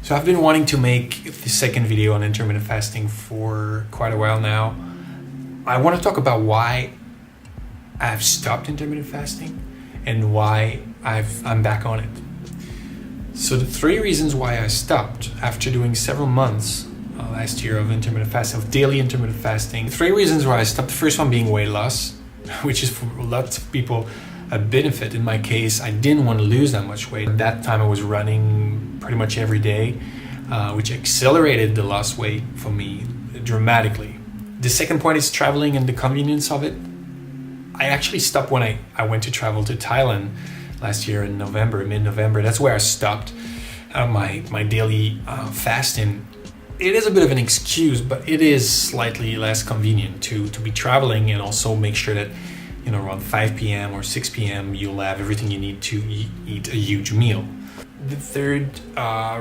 So I've been wanting to make the second video on intermittent fasting for quite a while now. I want to talk about why I've stopped intermittent fasting and why I'm back on it. So the 3 reasons why I stopped after doing several months last year of intermittent fasting, of daily intermittent fasting. 3 reasons why I stopped. The first one being weight loss, which is for lots of people a benefit. In my case, I didn't want to lose that much weight. At that time I was running pretty much every day, which accelerated the lost weight for me dramatically. The second point is traveling and the convenience of it. I actually stopped when I went to travel to Thailand last year in November, mid-November. That's where I stopped my daily fasting. It is a bit of an excuse, but it is slightly less convenient to be traveling and also make sure that around 5 p.m. or 6 p.m. you'll have everything you need to eat a huge meal. The third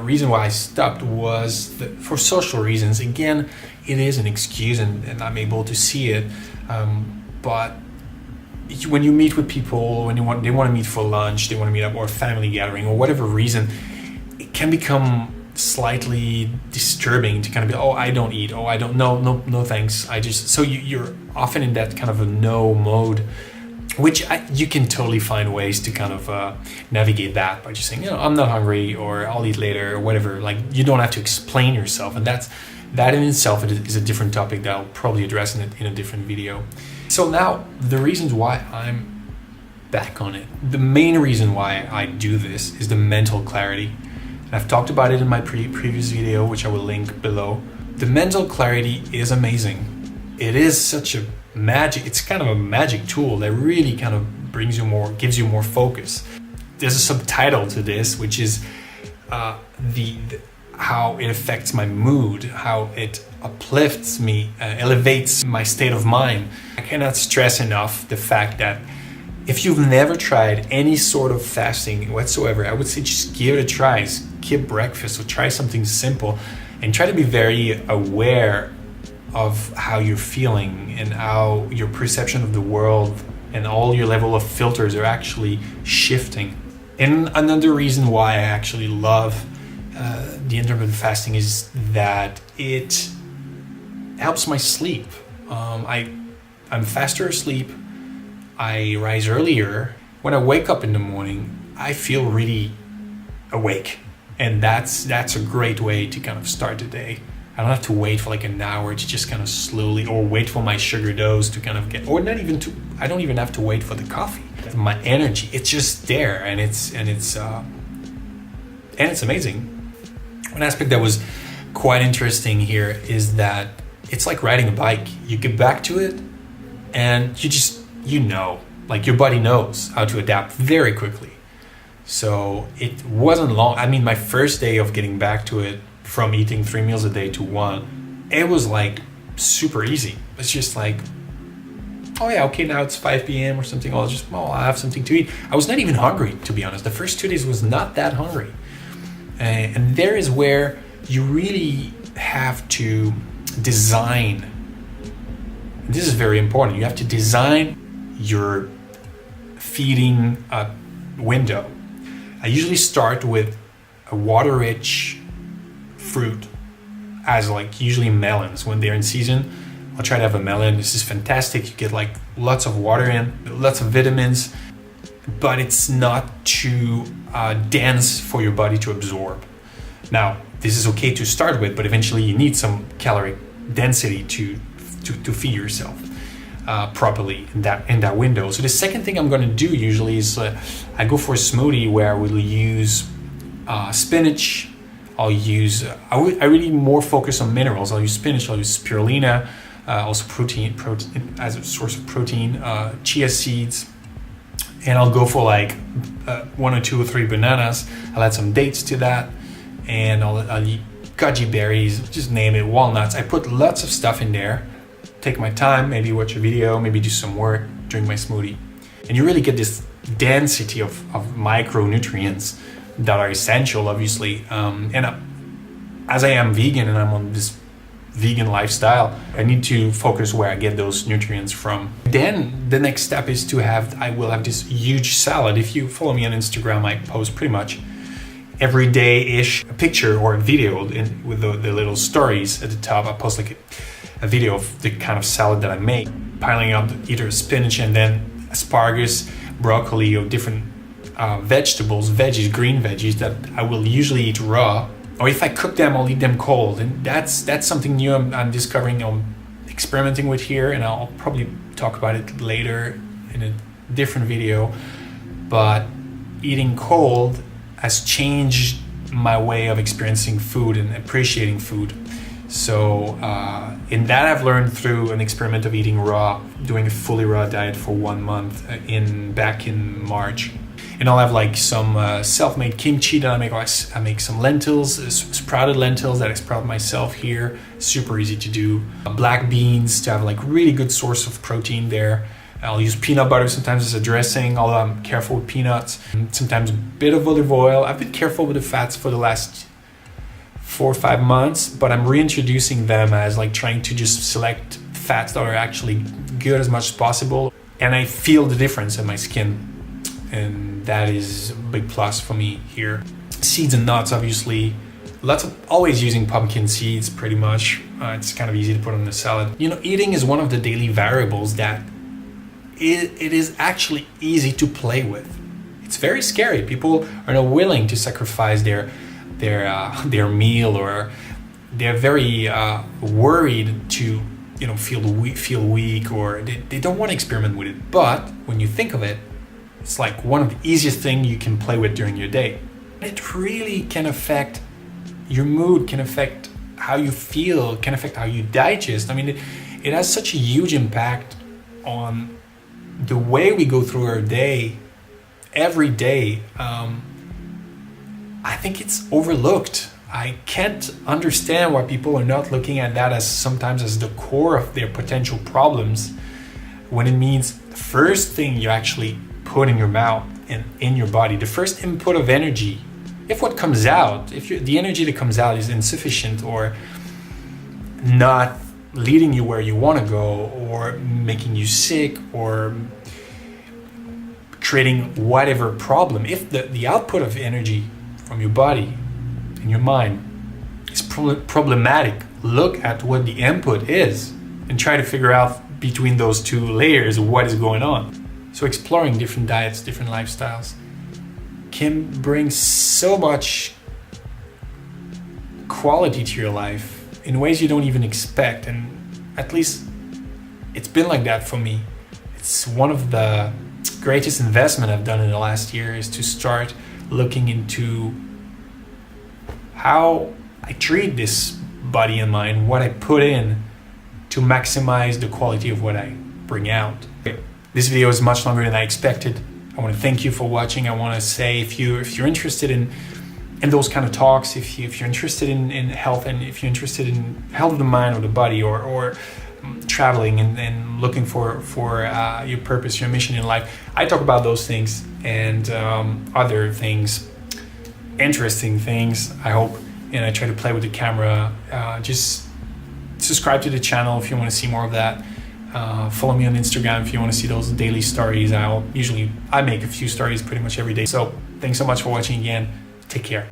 reason why I stopped was for social reasons. Again, it is an excuse and I'm able to see it, but when you meet with people, when they want to meet for lunch, they want to meet up, or a family gathering, or whatever reason, it can become slightly disturbing to kind of be, oh, I don't eat, oh, I don't, no thanks, so you're often in that kind of a no mode, which you can totally find ways to kind of navigate that by just saying, I'm not hungry, or I'll eat later, or whatever. Like, you don't have to explain yourself, and that in itself is a different topic that I'll probably address in a different video. So now, the reasons why I'm back on it, the main reason why I do this is the mental clarity. I've talked about it in my previous video, which I will link below. The mental clarity is amazing. It is such a it's kind of a magic tool that really kind of gives you more focus. There's a subtitle to this, which is how it affects my mood, how it uplifts me, elevates my state of mind. I cannot stress enough the fact that if you've never tried any sort of fasting whatsoever, I would say just give it a try. Skip breakfast or try something simple and try to be very aware of how you're feeling and how your perception of the world and all your level of filters are actually shifting. And another reason why I actually love the intermittent fasting is that it helps my sleep. I'm faster asleep. I rise earlier. When I wake up in the morning, I feel really awake. And that's a great way to kind of start the day. I don't have to wait for like an hour to just kind of slowly, or wait for my sugar dose to kind of I don't even have to wait for the coffee. My energy, it's just there, and it's amazing. One aspect that was quite interesting here is that it's like riding a bike. You get back to it and like your body knows how to adapt very quickly. So it wasn't long. I mean, my first day of getting back to it, from eating 3 meals a day to 1, it was like super easy. It's just like, oh yeah, okay, now it's 5 p.m. or something. I'll have something to eat. I was not even hungry, to be honest. The first 2 days was not that hungry. And there is where you really have to design. This is very important. You have to design your feeding window. I usually start with a water-rich fruit, as like usually melons. When they're in season, I'll try to have a melon. This is fantastic. You get like lots of water in, lots of vitamins, but it's not too dense for your body to absorb. Now, this is okay to start with, but eventually you need some caloric density to feed yourself properly in that window. So the second thing I'm going to do usually is I go for a smoothie where I will use spinach. I really more focus on minerals. I'll use spinach, I'll use spirulina, also protein as a source of protein, chia seeds, and I'll go for like 1 or 2 or 3 bananas. I'll add some dates to that, and I'll eat goji berries, just name it, walnuts. I put lots of stuff in there, take my time, maybe watch a video, maybe do some work, drink my smoothie. And you really get this density of micronutrients that are essential, obviously. As I am vegan and I'm on this vegan lifestyle, I need to focus where I get those nutrients from. Then the next step is I will have this huge salad. If you follow me on Instagram, I post pretty much everyday-ish picture or a video with the little stories at the top. I post like a video of the kind of salad that I make, piling up either spinach and then asparagus, broccoli, or different vegetables, green veggies that I will usually eat raw. Or if I cook them, I'll eat them cold. And that's something new I'm discovering, I'm experimenting with here, and I'll probably talk about it later in a different video. But eating cold has changed my way of experiencing food and appreciating food. So in that I've learned through an experiment of eating raw, doing a fully raw diet for 1 month back in March. And I'll have like some self-made kimchi that I make. I make some lentils, sprouted lentils that I sprout myself here. Super easy to do. Black beans to have like really good source of protein there. I'll use peanut butter sometimes as a dressing, although I'm careful with peanuts. Sometimes a bit of olive oil. I've been careful with the fats for the last 4 or 5 months, but I'm reintroducing them as like trying to just select fats that are actually good as much as possible. And I feel the difference in my skin. And that is a big plus for me here. Seeds and nuts, obviously. Always using pumpkin seeds, pretty much. It's kind of easy to put on the salad. You know, eating is one of the daily variables that it is actually easy to play with. It's very scary. People are not willing to sacrifice their meal, or they're very worried to feel weak, or they don't want to experiment with it. But when you think of it, it's like one of the easiest things you can play with during your day. It really can affect your mood, can affect how you feel, can affect how you digest. I mean, it has such a huge impact on the way we go through our day, every day. I think it's overlooked. I can't understand why people are not looking at that as sometimes as the core of their potential problems, when it means the first thing you actually put in your mouth and in your body, the first input of energy. If what comes out, the energy that comes out is insufficient or not leading you where you want to go, or making you sick, or creating whatever problem, if the output of energy from your body and your mind is problematic, look at what the input is and try to figure out between those two layers what is going on. So exploring different diets, different lifestyles can bring so much quality to your life in ways you don't even expect. And at least it's been like that for me. It's one of the greatest investment I've done in the last year, is to start looking into how I treat this body and mind, what I put in to maximize the quality of what I bring out. This video is much longer than I expected. I want to thank you for watching. I want to say, if you're interested in those kind of talks, if you're interested in health, and if you're interested in health of the mind or the body, or traveling and looking for your purpose, your mission in life, I talk about those things and other things, interesting things, I hope. And I try to play with the camera. Just subscribe to the channel if you want to see more of that. Follow me on Instagram if you want to see those daily stories. I make a few stories pretty much every day. So thanks so much for watching again. Take care.